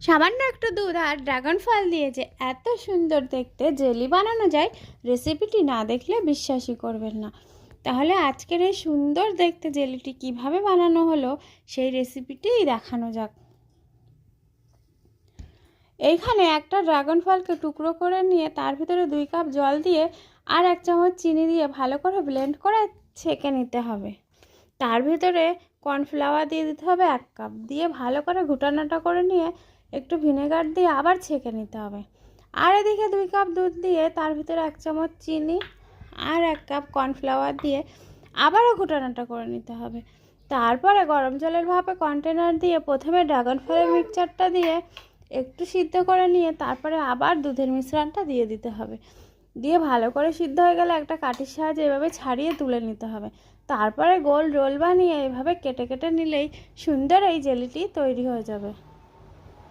সামান্য একটু দুধ আর ড্রাগন ফল দিয়ে যে এত সুন্দর দেখতে জেলি বানানো যায়, রেসিপিটি না দেখলে বিশ্বাসই করবেন না। তাহলে আজকের এই সুন্দর দেখতে জেলিটি কিভাবে বানানো হলো সেই রেসিপিটিই দেখানো যাক। এইখানে একটা ড্রাগন ফলকে টুকরো করে নিয়ে তার ভিতরে 2 কাপ জল দিয়ে আর 1 চামচ চিনি দিয়ে ভালো করে ব্লেন্ড করে ছেঁকে নিতে হবে। তার ভিতরে কর্নফ্লাওয়ার দিয়ে দিতে হবে 1 কাপ, দিয়ে ভালো করে ঘুটানাটা করে নিয়ে একটু ভিনেগার দিয়ে আবার ছেঁকে নিতে হবে। আর এদিকে 2 কাপ দুধ দিয়ে তার ভিতরে 1 চামচ চিনি আর 1 কাপ কর্নফ্লাওয়ার দিয়ে আবারও ঘুটানাটা করে নিতে হবে। তারপরে গরম জলের ভাপে কন্টেনার দিয়ে প্রথমে ড্রাগন ফলের মিক্সচারটা দিয়ে একটু সিদ্ধ করে নিয়ে তারপরে আবার দুধের মিশ্রণটা দিয়ে দিতে হবে। দিয়ে ভালো করে সিদ্ধ হয়ে গেলে একটা কাঠির সাহায্যে এভাবে ছাড়িয়ে তুলে নিতে হবে। তারপরে গোল রোল বানিয়ে এভাবে কেটে কেটে নিলেই সুন্দর এই জেলিটি তৈরি হয়ে যাবে।